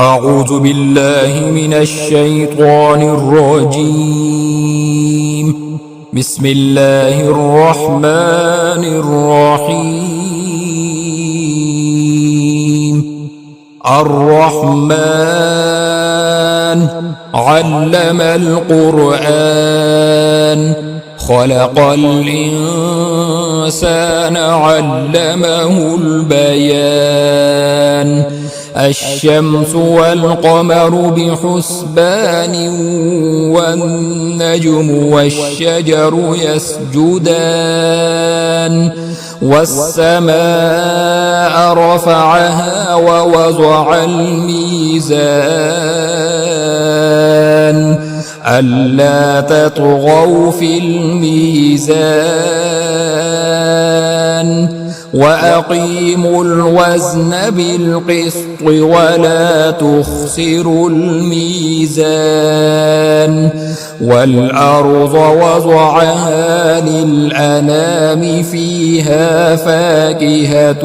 أعوذ بالله من الشيطان الرجيم. بسم الله الرحمن الرحيم. الرحمن علم القرآن خلق الإنسان علمه البيان. الشمس والقمر بحسبان والنجم والشجر يسجدان والسماء رفعها ووضع الميزان ألا تطغوا في الميزان وأقيموا الوزن بالقسط ولا تخسروا الميزان والأرض وضعها للأنام فيها فاكهة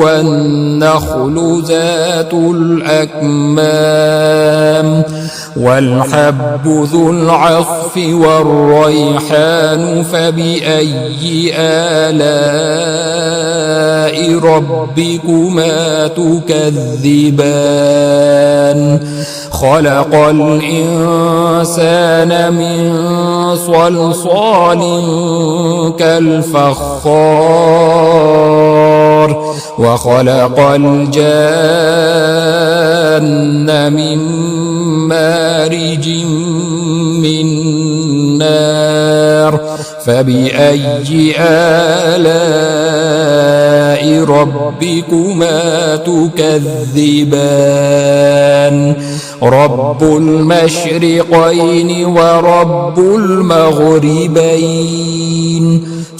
والنخل ذات الأكمام والحب ذو العصف والريحان فبأي آلاء ربكما تكذبان خلق الإنسان من صلصال كالفخار وخلق الجان من مارج من نار فبأي آلاء ربكما تكذبان رب المشرقين ورب المغربين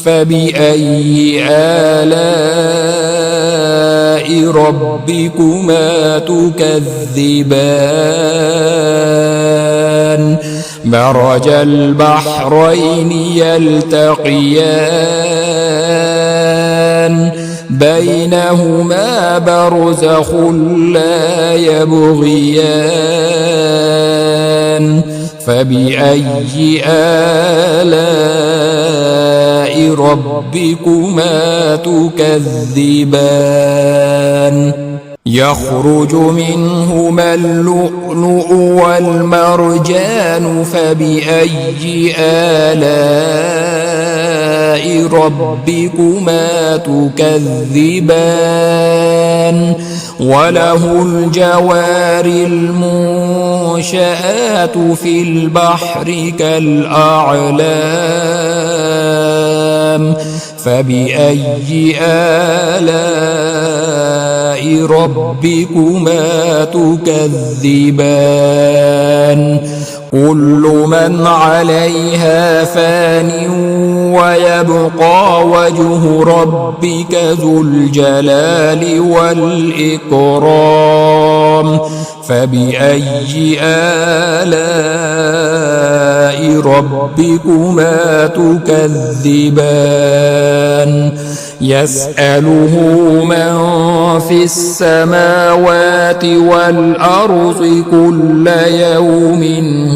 فبأي آلاء ربكما تكذبان مرج البحرين يلتقيان بينهما برزخ لا يبغيان فبأي آلاء ربكما تكذبان يخرج منهما اللؤلؤ والمرجان فبأي آلاء ربكما تكذبان وله الجوار المنشآت في البحر كالأعلام فبأي آلاء ربكما تكذبان كل من عليها فان ويبقى وجه ربك ذو الجلال والإكرام فبأي آلاء ربكما تكذبان يسأله من في السماوات والأرض كل يوم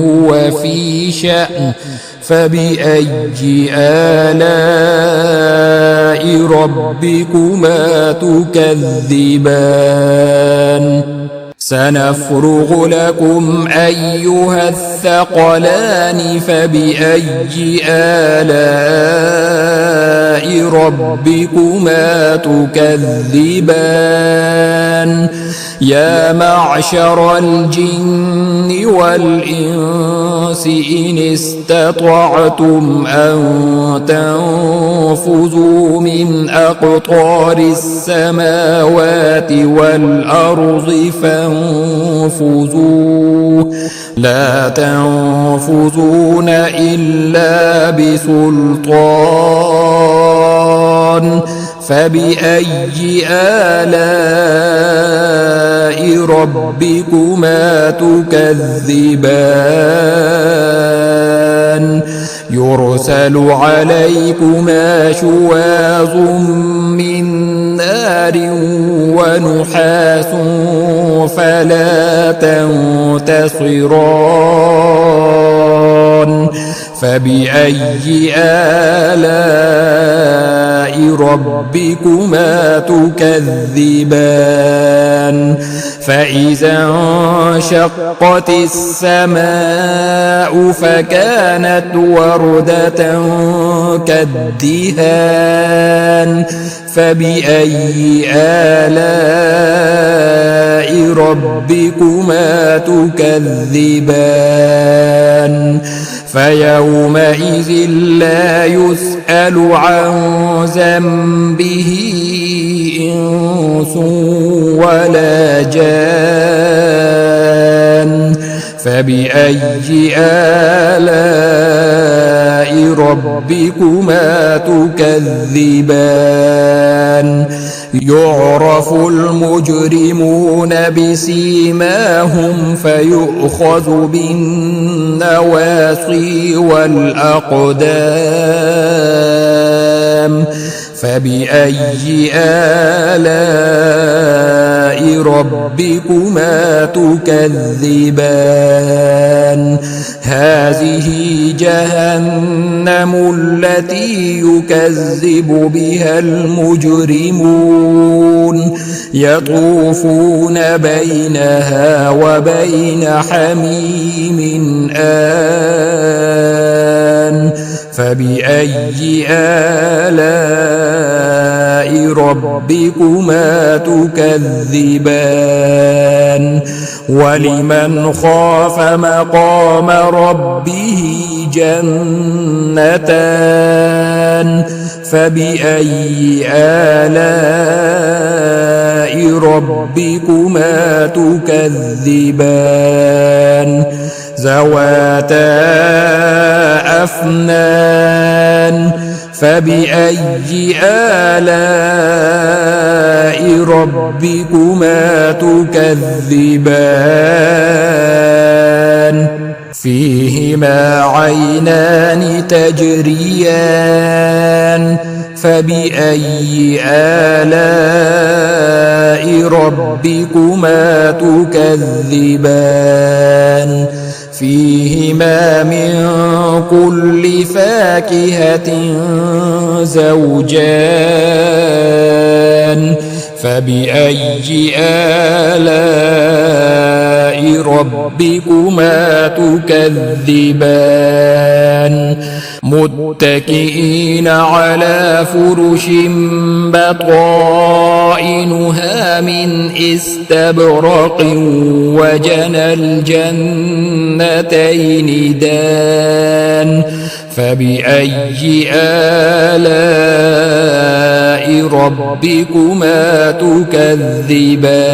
هو في شأن فبأي آلاء ربكما تكذبان سنفرغ لكم أيها الثقلان فبأي آلاء ربكما تكذبان يا معشر الجن والإنس إن استطعتم أن تنفذوا من أقطار السماوات والأرض فانفذوا لا تنفذون إلا بسلطان فبأي آلاء ربكما تكذبان يرسل عليكما شواظ من نار نار ونحاس فلا تنتصران فبأي آلاء ربكما تكذبان فإذا انشقت السماء فكانت وردة كالدهان فبأي آلاء ربكما تكذبان فيومئذ لا يسأل عن ذنبه إنس ولا جان فبأي آلاء ربكما تكذبان يعرف المجرمون بسيماهم فيؤخذ بالنواصي والأقدام فبأي آلاء ربكما تكذبان هذه جهنم التي يكذب بها المجرمون يطوفون بينها وبين حميم آن فبأي آلاء ربكما تكذبان ولمن خاف مقام ربه جنتان فبأي آلاء ربكما تكذبان ذواتا أفنان فبأي آلاء ربكما تكذبان فيهما عينان تجريان فبأي آلاء ربكما تكذبان فيهما من كل فاكهة زوجان فبأي آلاء ربكما تكذبان متكئين على فرش بطائنها من استبرق وجنى الجنتين دان فبأي آلاء ربكما تكذبان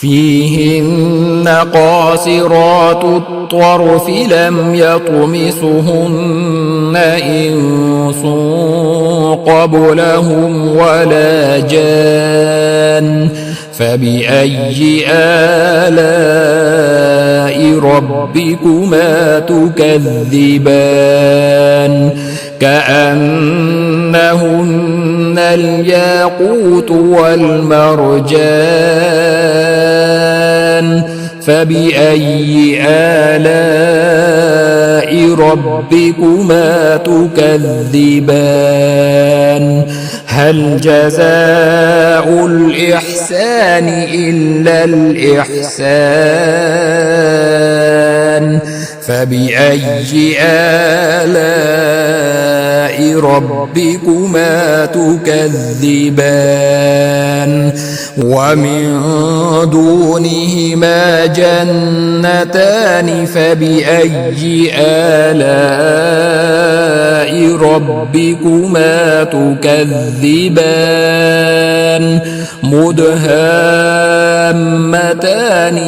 فيهن قاصرات الطرف لم يطمثهن إنس قبلهم ولا جان فبأي آلاء ربكما تكذبان كأنهن الياقوت والمرجان فبأي آلاء ربكما تكذبان هل جزاء الإحسان إلا الإحسان فبأي آلاء ربكما تكذبان ومن دونهما جنتان فبأي آلاء ربكما تكذبان مدهامتان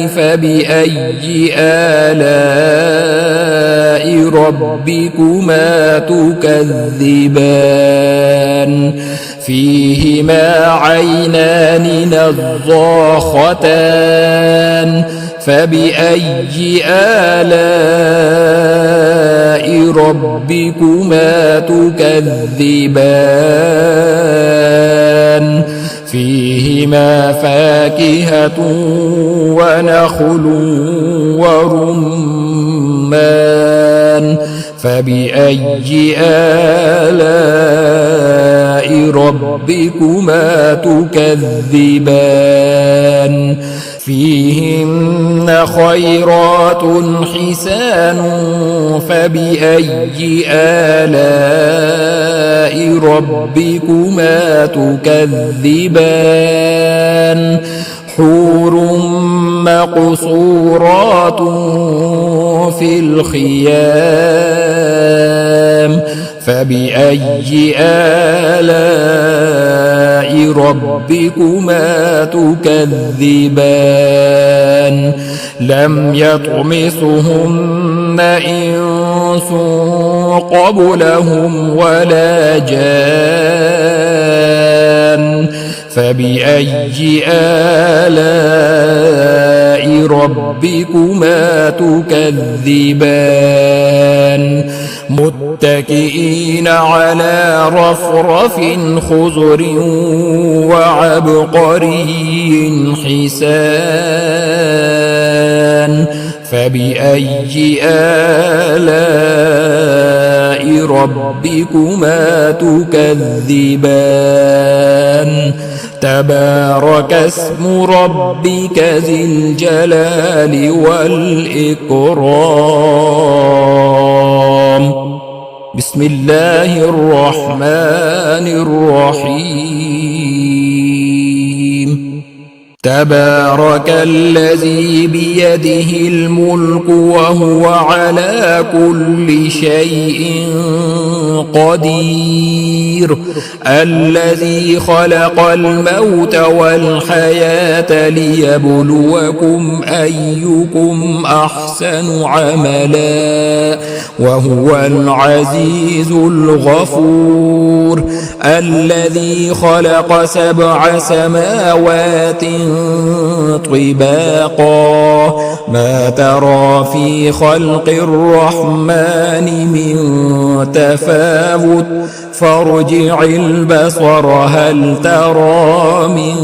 فبأي آلاء ربكما تكذبان فيهما عينان نضاختان فبأي آلاء ربكما تكذبان فيهما فاكهة ونخل ورمان فبأي آلاء ربكما تكذبان فيهن خيرات حسان فبأي آلاء ربكما تكذبان حور مقصورات في الخيام فبأي آلاء ربكما تكذبان لم يطمثهن إنس قبلهم ولا جان فبأي آلاء ربكما تكذبان متكئين على رفرف خضر وعبقري حسان فبأي آلاء ربكما تكذبان تبارك اسم ربك ذي الجلال والإكرام بسم الله الرحمن الرحيم تبارك الذي بيده الملك وهو على كل شيء قدير الذي خلق الموت والحياة ليبلوكم أيكم أحسن عملا وهو العزيز الغفور الذي خلق 7 سماوات طباقا ما ترى في خلق الرحمن من تفاوت فارجع البصر هل ترى من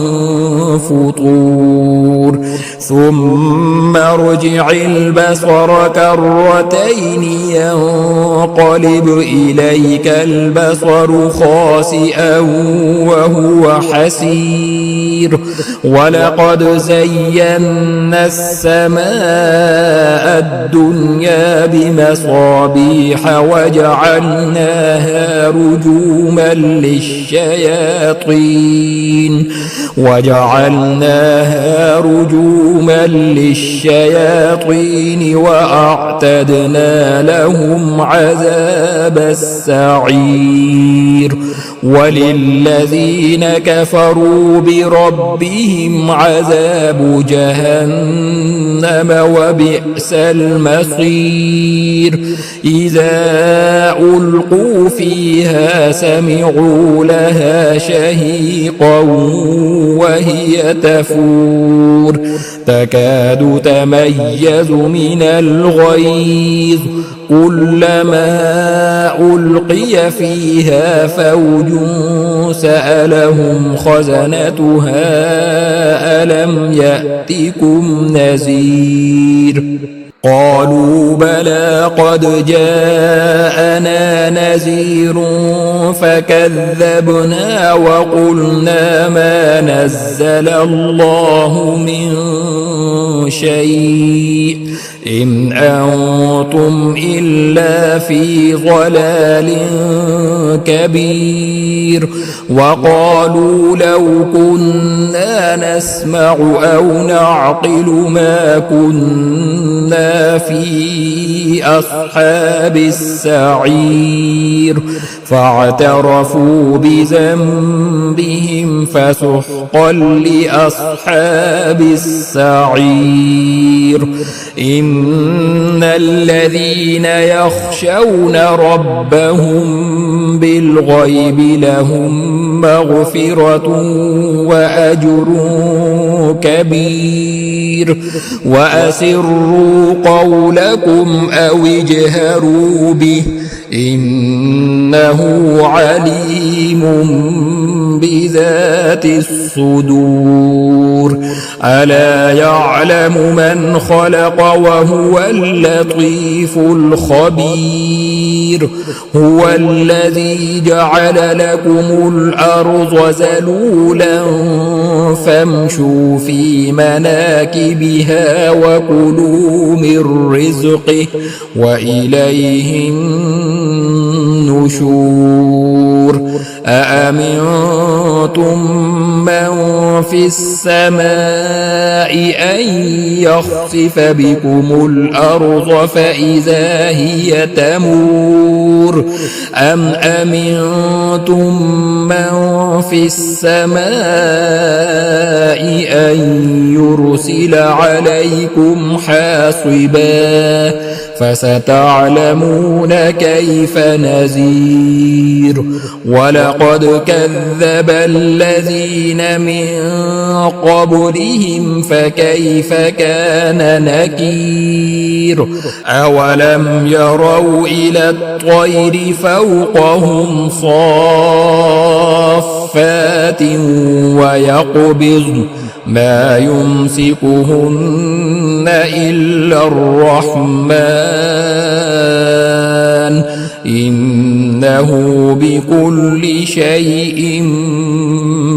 فطور ثم ارجع البصر كرتين ينقلب إليك البصر خاسئا وهو حسير ولقد زينا السماء الدنيا بمصابيح وجعلناها رجوما للشياطين وأعتدنا لهم عذاب السعير وللذين كفروا بربهم عذاب جهنم وبئس المصير إذا ألقوا فيها سمعوا لها شهيقا وهي تفور تكاد تميز من الغيظ كلما ألقي فيها فوج سألهم خزنتها ألم يأتكم نذير قالوا بلى قد جاءنا نذير فكذبنا وقلنا ما نزل الله من شيء إن أنتم إلا في ضلال كبير وقالوا لو كنا نسمع أو نعقل ما كنا في أصحاب السعير فاعترفوا بذنبهم فسحقا لأصحاب السعير إن الذين يخشون ربهم بالغيب لهم مغفرة وأجر كبير وأسروا قولكم أو اجهروا به إنه عليم بذات الصدور ألا يعلم من خلق وهو اللطيف الخبير هو الذي جعل لكم الأرض ذلولا فامشوا في مناكبها وكلوا من رزقه وإليه النشور أأمنتم من في السماء أن يخسف بكم الأرض فإذا هي تمور أم أمنتم من في السماء أن يرسل عليكم حاصبا فستعلمون كيف نذير ولقد كذب الذين من قبلهم فكيف كان نكير أولم يروا إلى الطير فوقهم صافات ويقبضن ما يمسكهن إلا الرحمن إنه بكل شيء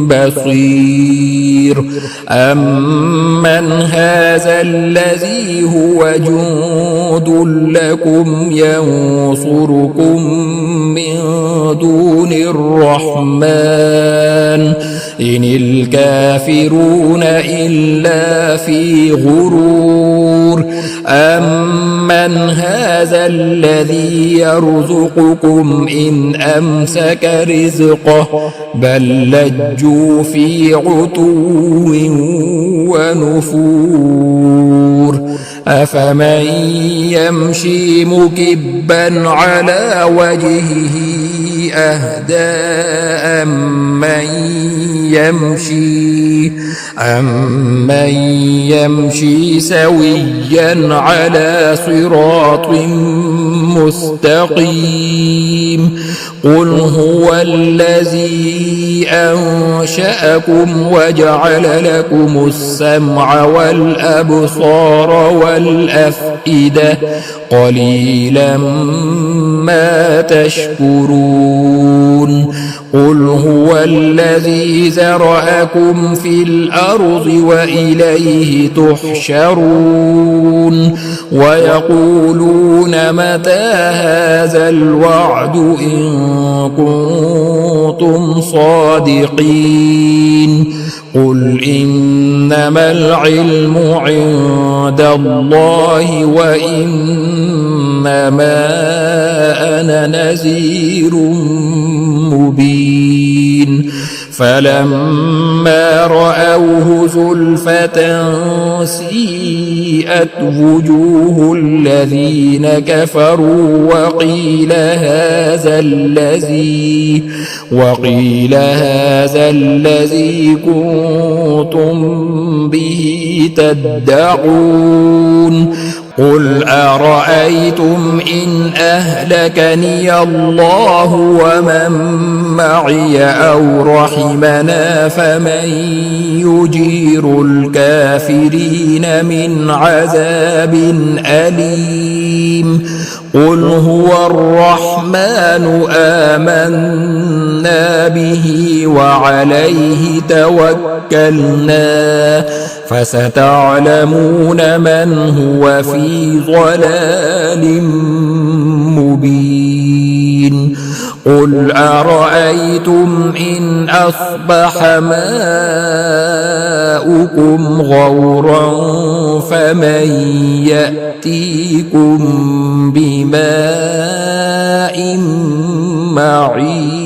بصير أمن هذا الذي هو جند لكم ينصركم من دون الرحمن إن الكافرون إلا في غرور أمن هذا الذي يرزقكم إن أمسك رزقه بل لجوا في عتو ونفور أفمن يمشي مكبا على وجهه أهدى أمن يمشي سويا على صراط مستقيم قل هو الذي أنشأكم وجعل لكم السمع والأبصار والأفئدة قليلا ما تشكرون قل هو الذي ذرأكم في الأرض وإليه تحشرون ويقولون متى هذا الوعد إن كنتم صادقين قل إنما العلم عند الله وإنما أنا نذير مبين فلما رأوه زلفة سيئت وجوه الذين كفروا وقيل هذا الذي كنتم به تدعون قل أرأيتم إن أهلكني الله ومن معي أو رحمنا فمن يجير الكافرين من عذاب أليم قل هو الرحمن آمنا به وعليه توكلنا فستعلمون من هو في ضلال مبين قل أرأيتم إن أصبح ماؤكم غورا فمن يأتيكم بماء معين